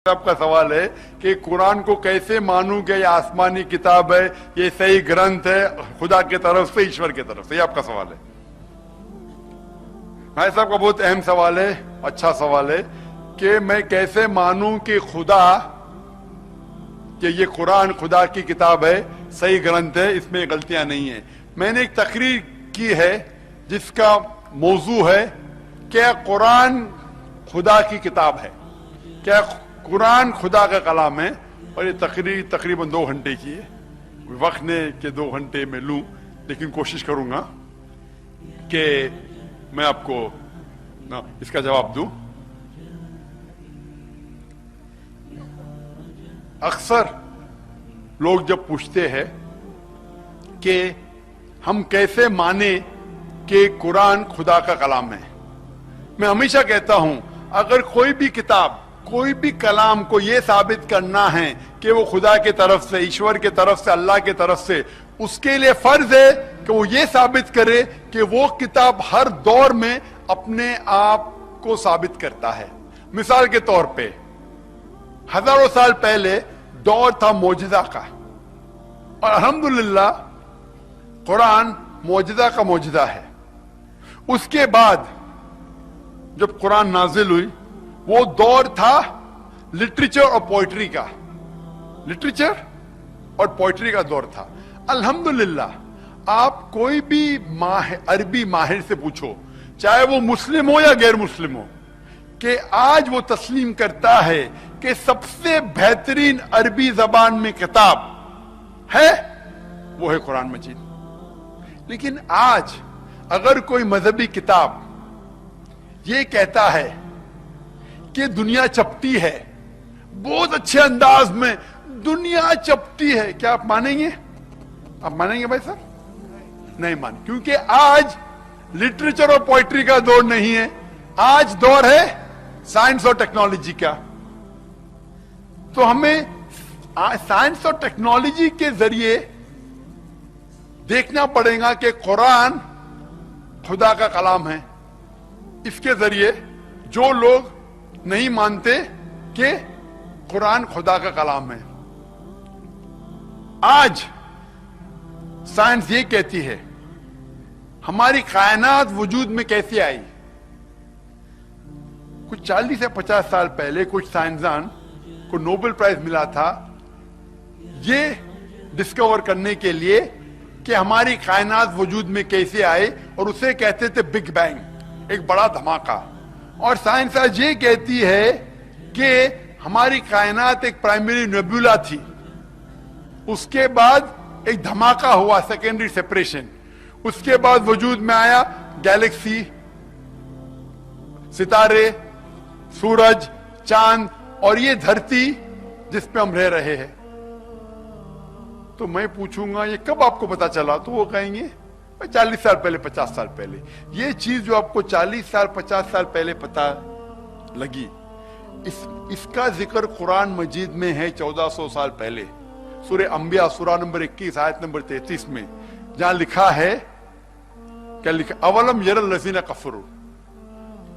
آپ کا سوال ہے کہ قرآن کو کیسے مانوں کہ یہ آسمانی کتاب ہے، یہ صحیح گرنتھ ہے خدا کی طرف سے، ایشور کی طرف سے؟ یہ آپ کا سوال ہے بھائی صاحب کا بہت اہم سوال ہے، اچھا سوال ہے کہ میں کیسے مانوں کہ خدا، کہ یہ قرآن خدا کی کتاب ہے، صحیح گرنتھ ہے، اس میں غلطیاں نہیں ہیں۔ میں نے ایک تقریر کی ہے جس کا موضوع ہے کہ قرآن خدا کی کتاب ہے، کیا قرآن خدا کا کلام ہے؟ اور یہ تقریر تقریباً 2 گھنٹے کی ہے، وقت نے کہ 2 گھنٹے میں لوں، لیکن کوشش کروں گا کہ میں آپ کو اس کا جواب دوں۔ اکثر لوگ جب پوچھتے ہیں کہ ہم کیسے مانیں کہ قرآن خدا کا کلام ہے، میں ہمیشہ کہتا ہوں اگر کوئی بھی کتاب، کوئی بھی کلام کو یہ ثابت کرنا ہے کہ وہ خدا کی طرف سے، ایشور کی طرف سے، اللہ کی طرف سے، اس کے لیے فرض ہے کہ وہ یہ ثابت کرے کہ وہ کتاب ہر دور میں اپنے آپ کو ثابت کرتا ہے۔ مثال کے طور پہ ہزاروں سال پہلے دور تھا معجزہ کا، اور الحمدللہ قرآن معجزہ کا معجزہ ہے۔ اس کے بعد جب قرآن نازل ہوئی وہ دور تھا لٹریچر اور پوئٹری کا، لٹریچر اور پوئٹری کا دور تھا۔ الحمدللہ آپ کوئی بھی عربی ماہر سے پوچھو، چاہے وہ مسلم ہو یا غیر مسلم ہو، کہ آج وہ تسلیم کرتا ہے کہ سب سے بہترین عربی زبان میں کتاب ہے وہ ہے قرآن مجید۔ لیکن آج اگر کوئی مذہبی کتاب یہ کہتا ہے کہ دنیا چپٹی ہے، بہت اچھے انداز میں دنیا چپٹی ہے، کیا آپ مانیں گے؟ آپ مانیں گے بھائی صاحب؟ نہیں مانیں، کیونکہ آج لٹریچر اور پوئٹری کا دور نہیں ہے، آج دور ہے سائنس اور ٹیکنالوجی کا۔ تو ہمیں سائنس اور ٹیکنالوجی کے ذریعے دیکھنا پڑے گا کہ قرآن خدا کا کلام ہے۔ اس کے ذریعے جو لوگ نہیں مانتے کہ قرآن خدا کا کلام ہے، آج سائنس یہ کہتی ہے ہماری کائنات وجود میں کیسے آئی۔ کچھ 40 یا 50 سال پہلے کچھ سائنسدان کو نوبل پرائز ملا تھا یہ ڈسکور کرنے کے لیے کہ ہماری کائنات وجود میں کیسے آئے، اور اسے کہتے تھے بگ بینگ، ایک بڑا دھماکہ۔ اور سائنس آج یہ کہتی ہے کہ ہماری کائنات ایک پرائمری نیبولا تھی، اس کے بعد ایک دھماکہ ہوا، سیکنڈری سیپریشن، اس کے بعد وجود میں آیا گیلیکسی، ستارے، سورج، چاند، اور یہ دھرتی جس پہ ہم رہ رہے ہیں۔ تو میں پوچھوں گا یہ کب آپ کو پتا چلا؟ تو وہ کہیں گے 40 سال پہلے، 50 سال پہلے۔ یہ چیز جو آپ کو 40 سال 50 سال پہلے پتا لگی، اس کا ذکر قرآن مجید میں ہے 1400 سال پہلے، سورہ انبیاء سورہ نمبر 21 آیت نمبر 33 میں، جہاں لکھا ہے، کیا لکھا؟ اولم یر الذین کفروا،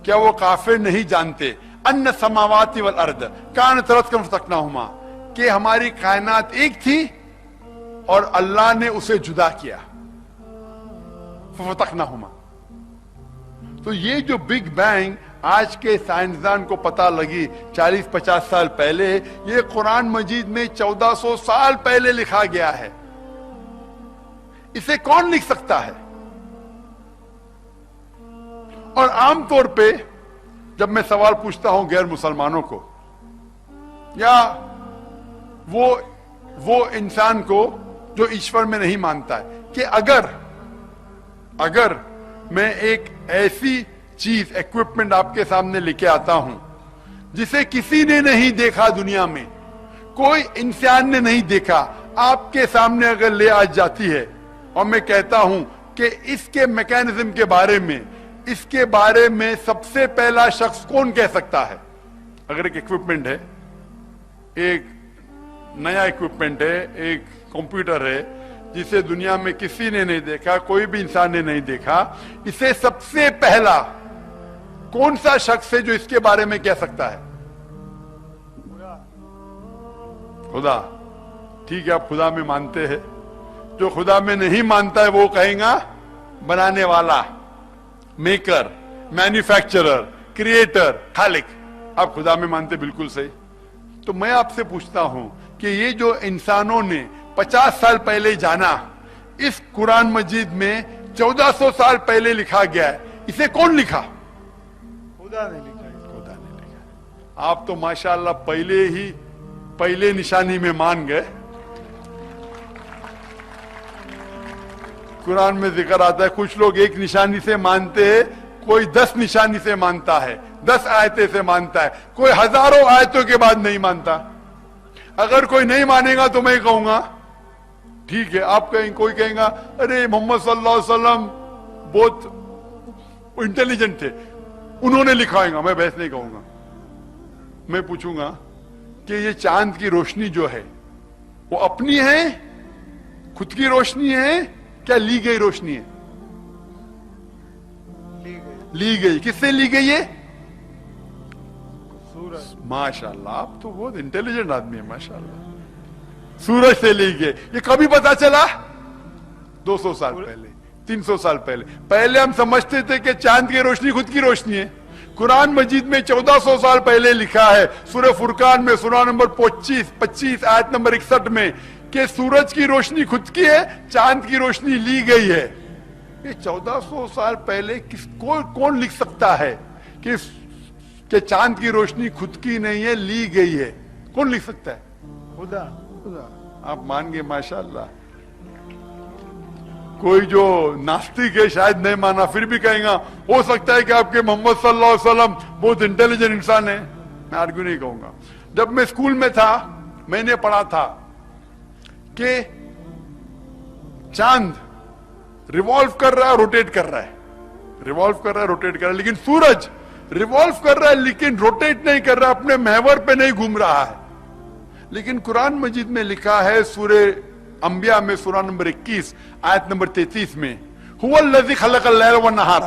کیا وہ کافر نہیں جانتے، ان السماوات والارض کانت رتقا ففتقناہما، کہ ہماری کائنات ایک تھی اور اللہ نے اسے جدا کیا، ففتقناہما۔ تو یہ جو بگ بینگ آج کے سائنسدان کو پتا لگی 40-50 سال پہلے، یہ قرآن مجید میں 1400 سال پہلے لکھا گیا ہے۔ اسے کون لکھ سکتا ہے؟ اور عام طور پہ جب میں سوال پوچھتا ہوں غیر مسلمانوں کو یا وہ انسان کو جو ایشور میں نہیں مانتا ہے، کہ اگر میں ایک ایسی چیز، ایکوپمنٹ آپ کے سامنے لے کے آتا ہوں جسے کسی نے نہیں دیکھا، دنیا میں کوئی انسان نے نہیں دیکھا، آپ کے سامنے اگر لے آ جاتی ہے، اور میں کہتا ہوں کہ اس کے میکینزم کے بارے میں، اس کے بارے میں سب سے پہلا شخص کون کہہ سکتا ہے؟ اگر ایک ایکوپمنٹ ہے، ایک نیا ایکوپمنٹ ہے، ایک کمپیوٹر ہے جسے دنیا میں کسی نے نہیں دیکھا، کوئی بھی انسان نے نہیں دیکھا، اسے سب سے پہلا کون سا شخص ہے جو اس کے بارے میں کہہ سکتا ہے؟ خدا. ٹھیک ہے آپ خدا میں مانتے ہیں. جو خدا میں نہیں مانتا ہے وہ کہیں گا بنانے والا, میکر, مینوفیکچرر, کریٹر, خالق. آپ خدا میں مانتے, بالکل صحیح. تو میں آپ سے پوچھتا ہوں کہ یہ جو انسانوں نے 50 سال پہلے جانا, اس قرآن مجید میں 1400 سال پہلے لکھا گیا ہے, اسے کون لکھا؟ خدا نے لکھا. خدا نے لکھا. آپ تو ماشاءاللہ پہلے نشانی میں مان گئے. قرآن میں ذکر آتا ہے کچھ لوگ ایک نشانی سے مانتے ہیں, کوئی 10 نشانی سے مانتا ہے, 10 آیتیں سے مانتا ہے, کوئی ہزاروں آیتوں کے بعد نہیں مانتا. اگر کوئی نہیں مانے گا تو میں کہوں گا ٹھیک ہے. آپ کہیں, کوئی کہیں گا ارے محمد صلی اللہ علیہ وسلم بہت انٹیلیجنٹ تھے, انہوں نے لکھائے گا. میں بحث نہیں کہوں گا. میں پوچھوں گا کہ یہ چاند کی روشنی جو ہے وہ اپنی ہے, خود کی روشنی ہے, کیا لی گئی روشنی ہے؟ لی گئی. کس سے لی گئی ہے؟ سورج. ماشاءاللہ آپ تو بہت انٹیلیجنٹ آدمی ہے, ماشاءاللہ. سورج سے لی گئی. یہ کبھی پتا چلا؟ 200 سال پہلے, 300 سال پہلے. پہلے ہم سمجھتے تھے کہ چاند کی روشنی خود کی روشنی ہے. قرآن مجید میں 1400 سال پہلے لکھا ہے سورہ فرقان میں سورہ نمبر 25 آیت نمبر 61 میں کہ سورج کی روشنی خود کی ہے, چاند کی روشنی لی گئی ہے. یہ 1400 سال پہلے کون لکھ سکتا ہے کہ چاند کی روشنی خود کی نہیں ہے, لی گئی ہے؟ کون لکھ سکتا ہے؟ خدا. آپ مان گے ماشاءاللہ. کوئی جو ناستک ہے شاید نہیں مانا, پھر بھی کہیں گا ہو سکتا ہے کہ آپ کے محمد صلی اللہ علیہ وسلم بہت انٹیلیجنٹ انسان ہیں. میں آرگو نہیں کہوں گا. جب میں اسکول میں تھا میں نے پڑھا تھا کہ چاند ریوالو کر رہا ہے, روٹیٹ کر رہا ہے, ریوالو کر رہا ہے, روٹیٹ کر رہا ہے, لیکن سورج ریوالو کر رہا ہے لیکن روٹیٹ نہیں کر رہا, اپنے محور پہ نہیں گھوم رہا ہے. لیکن قرآن مجید میں لکھا ہے سورہ انبیاء میں سورہ نمبر 21 آیت نمبر 33 میں هو الذی خلق اللیل والنہار,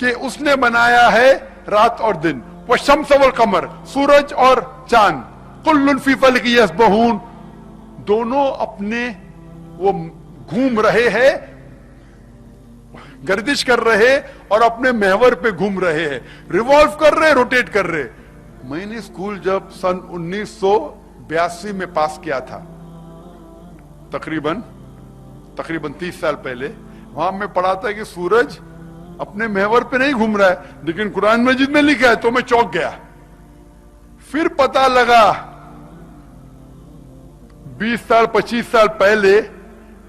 کہ اس نے بنایا ہے رات اور دن, والشمس والقمر, سورج اور چاند, کل فی فلک یسبحون, دونوں اپنے وہ گھوم رہے ہیں, گردش کر رہے اور اپنے محور پہ گھوم رہے ہیں, ریوالو کر رہے, روٹیٹ کر رہے. میں نے اسکول جب سن 1982 میں پاس کیا تھا, تقریباً 30 سال پہلے, وہاں میں پڑھا تھا کہ سورج اپنے محور پہ نہیں گھوم رہا ہے, لیکن قرآن مجید میں لکھا ہے, تو میں چونک گیا. پھر پتا لگا 20 سال 25 سال پہلے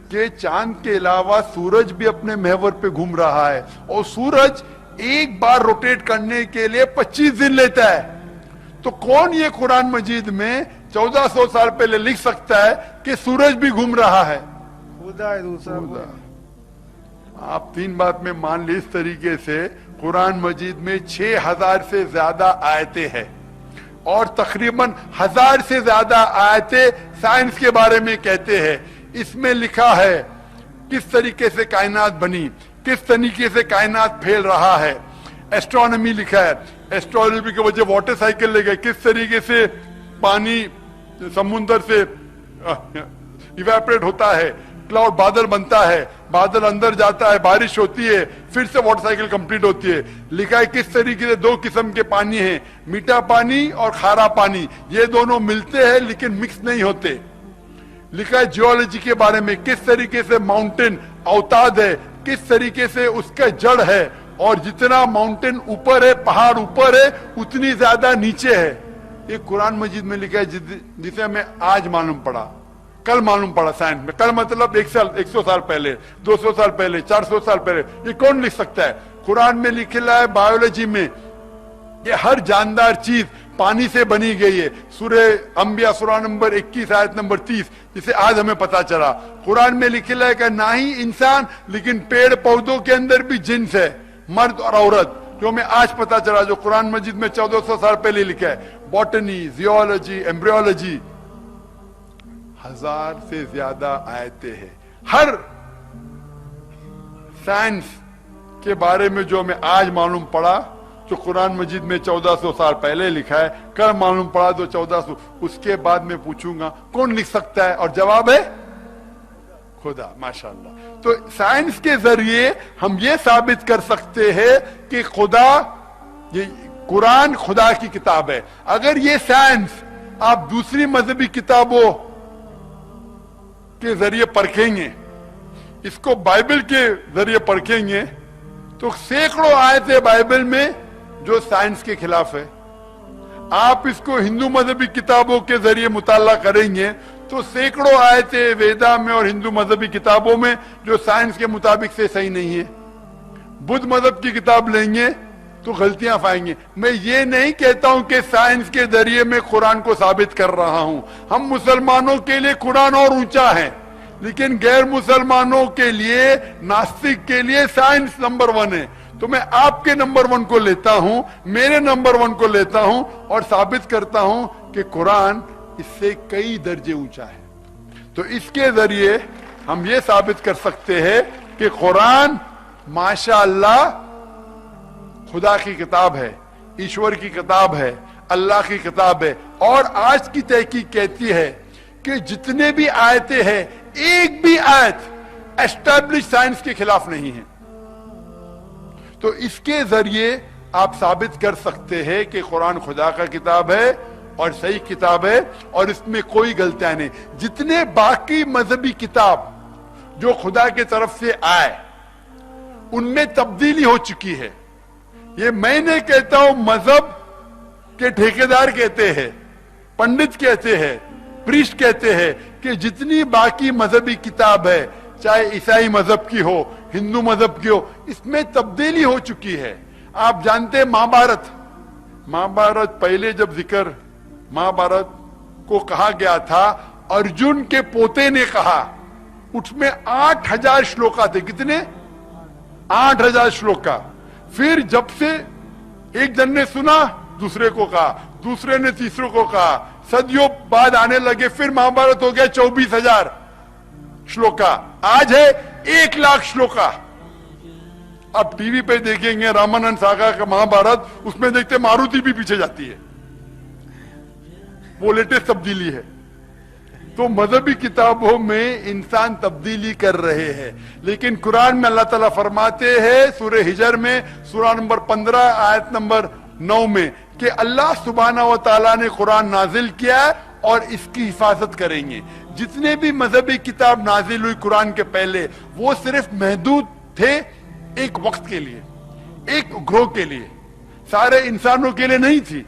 کہ چاند کے علاوہ سورج بھی اپنے محور پہ گھوم رہا ہے, اور سورج ایک بار روٹیٹ کرنے کے لیے 25 دن لیتا ہے. تو کون یہ قرآن مجید میں 1400 سال پہلے لکھ سکتا ہے کہ سورج بھی گھوم رہا ہے؟ خدا ہے. دوسرا آپ 3 بات میں مان لی. اس طریقے سے قرآن مجید میں 6000 سے زیادہ آیتیں ہیں, اور تقریباً 1000 سے زیادہ آیتیں سائنس کے بارے میں کہتے ہیں. اس میں لکھا ہے کس طریقے سے کائنات بنی, کس طریقے سے کائنات پھیل رہا ہے. ایسٹرونومی لکھا ہے, ایسٹرونومی کی وجہ واٹر سائیکل لے گئے, کس طریقے سے پانی سمندر سے ایویپریٹ ہوتا ہے, کلاؤڈ بادل بنتا ہے, بادل اندر جاتا ہے, بارش ہوتی ہے, پھر سے واٹر سائیکل کمپلیٹ ہوتی ہے. لکھا ہے کس طریقے سے 2 قسم کے پانی ہیں, میٹھا پانی اور کھارا پانی, یہ دونوں ملتے ہیں لیکن مکس نہیں ہوتے. لکھا ہے جیولوجی کے بارے میں کس طریقے سے ماؤنٹین اوتاد ہے, کس طریقے سے اس کا جڑ ہے, اور جتنا ماؤنٹین اوپر ہے, پہاڑ اوپر ہے, اتنی زیادہ نیچے ہے. یہ قرآن مجید میں لکھا ہے, جسے ہمیں آج معلوم پڑا, کل معلوم پڑا سائنس میں. کل مطلب 100 سال پہلے, 200 سال پہلے, 400 سال پہلے. یہ کون لکھ سکتا ہے؟ قرآن میں لکھا ہے بایولوجی میں کہ ہر جاندار چیز پانی سے بنی گئی ہے. سورہ انبیاء سورہ نمبر 21 آیت نمبر 30, جسے آج ہمیں پتا چلا. قرآن میں لکھا ہے کہ نہ ہی انسان لیکن پیڑ پودوں کے اندر بھی جنس ہے, مرد اور عورت, جو ہمیں آج پتا چلا, جو قرآن مجید میں 1400 سال پہلے لکھا ہے. باٹنی, زیولوجی, ایمبریولوجی, 1000 سے زیادہ آیتیں ہیں. ہر سائنس کے بارے میں جو ہمیں آج معلوم پڑا जो कुरान मजीद में 1400 साल पहले लिखा है, कल मालूम पड़ा तो 1400, उसके बाद मैं पूछूंगा कौन लिख सकता है, और जवाब है खुदा। माशाअल्लाह। तो साइंस के जरिए हम ये साबित कर सकते हैं कि खुदा, ये कुरान खुदा की किताब है। अगर ये साइंस आप दूसरी मजहबी किताबों के जरिए परखेंगे, इसको बाइबल के जरिए परखेंगे, तो सैकड़ों आयतें बाइबल में जो साइंस के खिलाफ है। आप इसको हिंदू मजहबी किताबों के जरिए मुताला करेंगे तो सैकड़ों आयतें वेदा में और हिंदू मजहबी किताबों में जो साइंस के मुताबिक से सही नहीं है। बुद्ध मजहब की किताब लेंगे तो गलतियां पाएंगे। मैं ये नहीं कहता हूं कि साइंस के जरिए मैं कुरान को साबित कर रहा हूं। हम मुसलमानों के लिए कुरान और ऊंचा है, लेकिन गैर मुसलमानों के लिए, नास्तिक के लिए साइंस नंबर 1 है। तो मैं आपके नंबर 1 को लेता हूं, मेरे नंबर 1 को लेता हूं और साबित करता हूं कि कुरान इससे कई दर्जे ऊंचा है। तो इसके जरिए हम ये साबित कर सकते हैं कि कुरान माशाअल्लाह खुदा की किताब है, ईश्वर की किताब है, अल्लाह की किताब है। और आज की तहकीक कहती है कि जितने भी आयतें हैं, एक भी आयत एस्टैब्लिश साइंस के खिलाफ नहीं है। तो इसके जरिए आप साबित कर सकते हैं कि कुरान खुदा का किताब है और सही किताब है और इसमें कोई गलतियां नहीं। जितने बाकी मजहबी किताब जो खुदा की तरफ से आए उनमें तब्दीली हो चुकी है। ये मैं नहीं कहता हूं, मजहब के ठेकेदार कहते हैं, पंडित कहते हैं, प्रीस्ट कहते हैं कि जितनी बाकी मजहबी किताब है, चाहे ईसाई मजहब की हो, हिंदू मजहब की हो, इसमें तब्दीली हो चुकी है। आप जानते हैं महाभारत पहले जब जिक्र महाभारत को कहा गया था, अर्जुन के पोते ने कहा, उसमें 8000 श्लोका थे। कितने? 8000 श्लोका। फिर जब से एक जन ने सुना, दूसरे को कहा, दूसरे ने तीसरे को कहा, सदियों बाद आने लगे, फिर महाभारत हो गया 24,000 श्लोका। आज है 1,00,000 श्लोका। अब टीवी पे देखेंगे रामानंद सागर का महाभारत, उसमें देखते मारुति भी पीछे जाती है। वो लेटेस्ट तब्दीली है। तो मजहबी किताबों में इंसान तब्दीली कर रहे हैं, लेकिन कुरान में अल्लाह ताला फरमाते हैं सूरह हिजर में, सूरा नंबर 15 आयत नंबर 9 में, कि अल्लाह सुब्हानहू व तआला ने कुरान नाजिल किया और इसकी हिफाजत करेंगे। जितने भी मजहबी किताब नाजिल हुई कुरान के पहले, वो सिर्फ महदूद थे एक वक्त के लिए, एक ग्रोह के लिए, सारे इंसानों के लिए नहीं थी।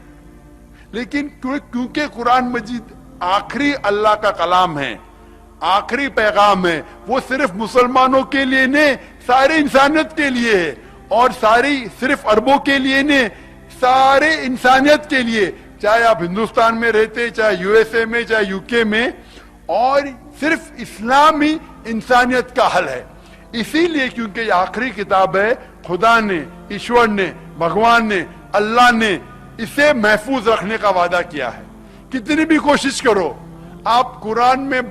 लेकिन क्योंकि कुरान मजीद आखिरी अल्लाह का कलाम है, आखिरी पैगाम है, वो सिर्फ मुसलमानों के लिए नहीं, सारे इंसानियत के लिए है। और सारी सिर्फ अरबों के लिए नहीं, सारे इंसानियत के लिए, चाहे आप हिंदुस्तान में रहते, चाहे यूएसए में, चाहे यूके में। और सिर्फ इस्लाम ही इंसानियत का हल है। इसीलिए क्योंकि ये आखिरी किताब है, खुदा ने, ईश्वर ने, भगवान ने, अल्लाह ने इसे महफूज रखने का वादा किया है। कितनी भी कोशिश करो, आप कुरान में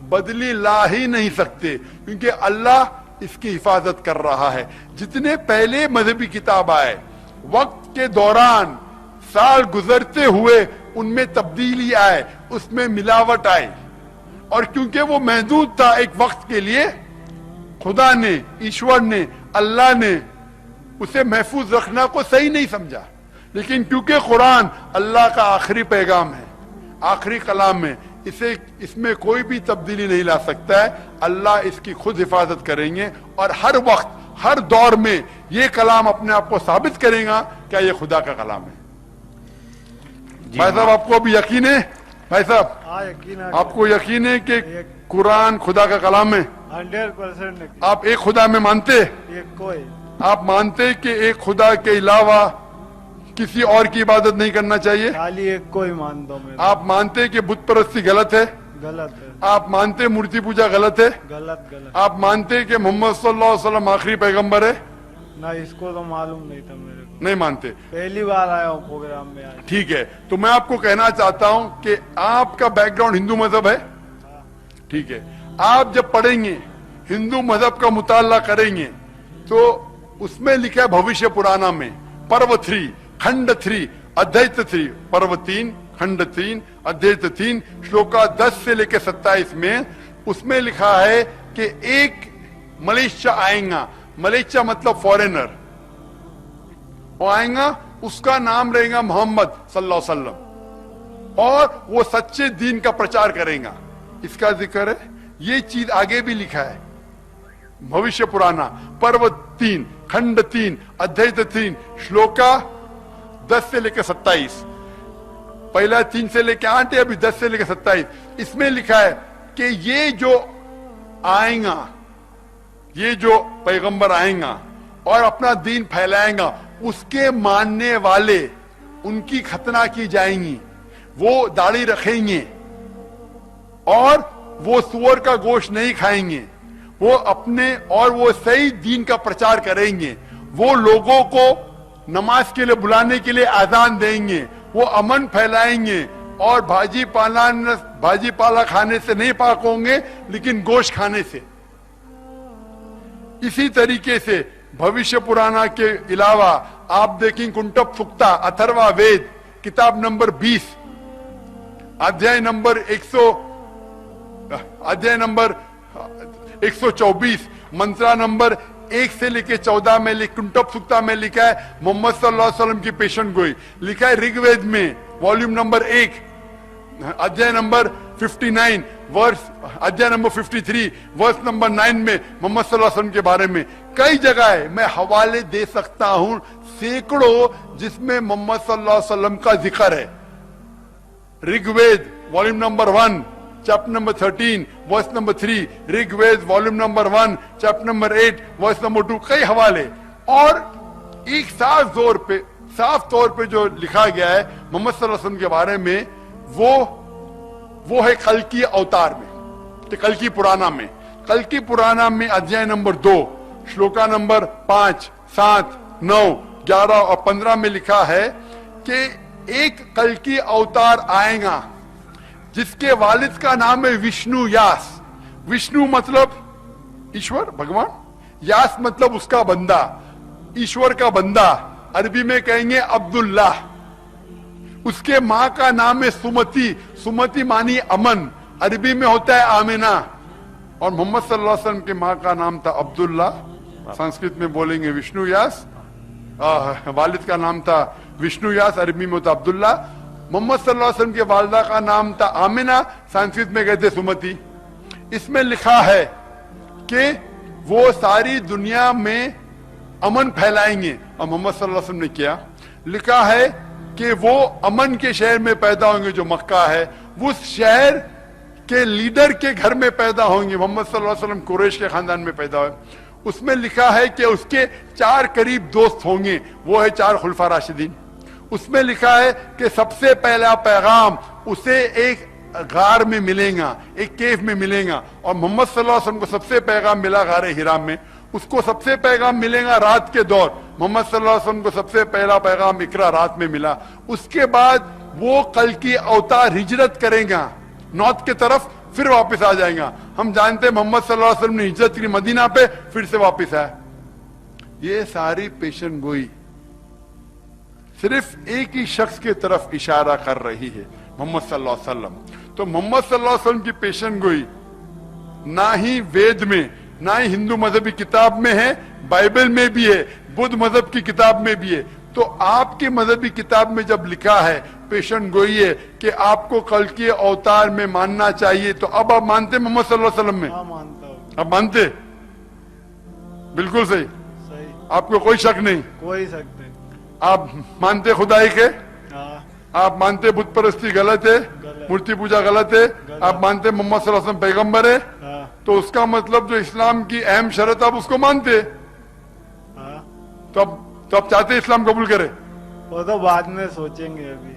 बदली ला ही नहीं सकते, क्योंकि अल्लाह इसकी हिफाजत कर रहा है। जितने पहले मजहबी किताब आए, वक्त के दौरान साल गुजरते हुए उनमें तब्दीली आए, उसमें मिलावट आई, और क्योंकि वो महदूद था एक वक्त के लिए, खुदा ने, ईश्वर ने, अल्लाह ने उसे महफूज रखना को सही नहीं समझा। लेकिन क्योंकि कुरान अल्लाह का आखिरी पैगाम है, आखिरी कलाम है, इसमें कोई भी तब्दीली नहीं ला सकता है। अल्लाह इसकी खुद हिफाजत करेंगे और हर वक्त, हर दौर में ये कलाम अपने आप को साबित करेगा क्या ये खुदा का कलाम है। भाई साहब, आपको अभी यकीन है? भाई साहब, यकीन है। आपको यकीन है कि कुरान खुदा का कलाम है? 100%। आप एक खुदा में मानते? कोई आप मानते कि एक खुदा के अलावा किसी और की इबादत नहीं करना चाहिए? खाली एक को ही मान दो। मैं आप मानते कि बुत परस्ती गलत है? गलत है। आप मानते मूर्ति पूजा गलत है? गलत। आप मानते कि मोहम्मद सल्लल्लाहु अलैहि वसल्लम आखिरी पैगंबर है? ना, इसको तो मालूम नहीं था मेरे को। नहीं मानते? पहली बार आया हूँ प्रोग्राम में आज। ठीक है, तो मैं आपको कहना चाहता हूं कि आपका बैकग्राउंड हिंदू मजहब है? ठीक है, आप जब पढ़ेंगे, हिंदू मजहब का मुताला करेंगे, तो उसमें लिखा है भविष्य पुराना में, पर्व 3, खंड 3, अद्वैत 3, पर्व 3, खंड 3, अद्वैत 3, श्लोका 10 से लेकर 27 में उसमें लिखा है कि एक मलेशिया आएगा, मलेशिया मतलब फॉरेनर, वो आएगा, उसका नाम रहेगा मोहम्मद सल्लल्लाहु अलैहि वसल्लम, और वो सच्चे दीन का प्रचार करेगा। इसका जिक्र है, ये चीज आगे भी लिखा है भविष्य पुराना, पर्व 3, खंड 3, अद्वैत 3, श्लोका 10 से लेकर 27, पहला 3 से लेकर 8 है, अभी 10 से लेकर 27। इसमें लिखा है कि ये जो आएगा, ये जो पैगंबर आएगा और अपना दीन फैलाएगा, उसके मानने वाले उनकी खतना की जाएंगी, वो दाढ़ी रखेंगे और वो सूअर का गोश्त नहीं खाएंगे, वो अपने और वो सही दीन का प्रचार करेंगे, वो लोगों को नमाज के लिए बुलाने के लिए आजान देंगे, वो अमन फैलाएंगे और भाजी पाला खाने से नहीं पाक होंगे, लेकिन गोश्त खाने से। इसी तरीके से भविष्य पुराना के अलावा आप देखें कुंटप सुक्ता, अथर्वा वेद, किताब नंबर 20, अध्याय नंबर 124, मंत्रा नंबर 1 से लेके 14 में कुंटप सुक्ता में लिखा है मोहम्मद सल्लल्लाहु अलैहि वसल्लम की पेशन गोई। लिखा है ऋग्वेद में वॉल्यूम नंबर 1, अध्याय नंबर 59, वर्ष अध्याय नंबर 53, वर्ष नंबर 9 में मोहम्मद सल्लल्लाहु अलैहि वसल्लम के बारे में कई जगह है, मैं हवाले दे सकता हूं सैकड़ों, जिसमें मोहम्मद सल्लल्लाहु अलैहि वसल्लम का जिक्र है। Rigveda volume number 1, chapter number 13, verse number 3, Rigveda volume number 1, chapter number 8, verse number 2, कई हवाले। और एक साफ तौर पे जो लिखा गया है मोहम्मद सल्लल्लाहु अलैहि वसल्लम के बारे में, वो है कल्कि अवतार में, तो कल्कि पुराना में अध्याय नंबर 2, श्लोका नंबर 5, 7, 9, 11 और 15 में लिखा है कि एक कल्कि अवतार आएगा जिसके वालिद का नाम है विष्णु यास। विष्णु मतलब ईश्वर भगवान, यास मतलब उसका बंदा, ईश्वर का बंदा, अरबी में कहेंगे अब्दुल्लाह। उसके माँ का नाम है सुमति, सुमति मानी अमन, अरबी में होता है आमिना। और मोहम्मद सल्लल्लाहु अलैहि वसल्लम के माँ का नाम था अब्दुल्ला, संस्कृत में बोलेंगे विष्णु यास, वालिद का नाम था विष्णु यास, अरबी में होता अब्दुल्ला। मोहम्मद सल्लल्लाहु अलैहि वसल्लम के वालिदा का नाम था आमिना, संस्कृत में कहते सुमति। इसमें लिखा है कि वो सारी दुनिया में अमन फैलाएंगे, और मोहम्मद सल्लल्लाहु अलैहि वसल्लम ने किया। लिखा है कि वो अमन के शहर में पैदा होंगे जो मक्का है, उस शहर के लीडर के घर में पैदा होंगे। मोहम्मद सल्लल्लाहु अलैहि वसल्लम कुरैश के खानदान में पैदा हुए। उसमें लिखा है कि उसके 4 करीब दोस्त होंगे, वो है 4 खुलफा राशिदीन। उसमें लिखा है कि सबसे पहला पैगाम उसे एक गार में मिलेगा, एक केव में मिलेगा, और मोहम्मद सल्लल्लाहु अलैहि वसल्लम को सबसे पैगाम मिला गारे हिरा में। उसको सबसे पैगाम मिलेगा रात के दौर, मोहम्मद सल्लल्लाहु अलैहि वसल्लम को सबसे पहला पैगाम इकरा रात में मिला। उसके बाद वो कल की अवतार हिजरत करेगा नॉर्थ के तरफ, फिर वापस आ जाएगा। हम जानते हैं मोहम्मद सल्लल्लाहु अलैहि वसल्लम ने हिजरत की मदीना पे, फिर से वापस आए। ये सारी पेशन गोई सिर्फ एक ही शख्स की तरफ इशारा कर रही है, मोहम्मद सल्लल्लाहु अलैहि वसल्लम। तो मोहम्मद सल्लल्लाहु अलैहि वसल्लम की पेशन गोई ना ही वेद में, ना ही हिंदू मजहबी किताब में है, बाइबल में भी है, बुद्ध मजहब की किताब में भी है। तो आपके मजहबी किताब में जब लिखा है पेशन गोई है कि आपको कल के अवतार में मानना चाहिए, तो अब आप मानते मोहम्मद सल्लल्लाहु अलैहि वसल्लम में? हाँ, मानता हूँ। अब मानते? बिल्कुल सही, आपको कोई शक नहीं? कोई शक नहीं। आप मानते खुदाई के? हाँ। आप मानते बुत परस्ती गलत है, मूर्ति पूजा गलत है, आप मानते मोहम्मद सल्लल्लाहु अलैहि वसल्लम पैगंबर है? हाँ। तो उसका मतलब जो इस्लाम की अहम शर्त आप उसको मानते? हाँ। तो आप चाहते इस्लाम कबूल करे? वो तो बाद में सोचेंगे अभी।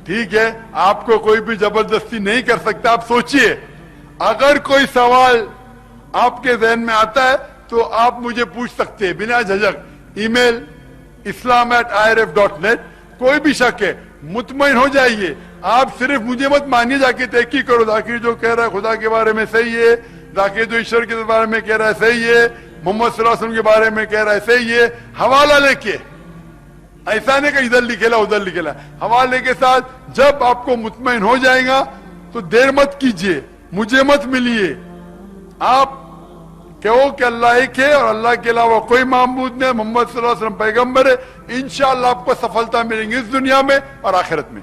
ठीक है, आपको कोई भी जबरदस्ती नहीं कर सकता, आप सोचिए। अगर कोई सवाल आपके जहन में आता है तो आप मुझे पूछ सकते हैं बिना झिझक। Email islam@irf.net। कोई भी शक है मुतमईन हो जाइए, आप सिर्फ मुझे मत मानिए, जाके तहकीक करो। जाकिर जो कह रहा है खुदा के बारे में सही है, जाकिर जो ईश्वर के बारे में कह रहा है सही है, मोहम्मद सल्लल्लाहु अलैहि वसल्लम के बारे में कह रहा है, ऐसे ही ये हवाला लेके, ऐसा नहीं कि इधर लिखेला उधर लिखेला, हवाले के साथ जब आपको मुतमईन हो जाएगा तो देर मत कीजिए, मुझे मत मिलिए, आप कहो कि अल्लाह एक है और अल्लाह के अलावा कोई माबूद नहीं, मोहम्मद सल्लल्लाहु अलैहि वसल्लम पैगंबर है, इंशाअल्लाह आपको सफलता मिलेगी इस दुनिया में और आखिरत में।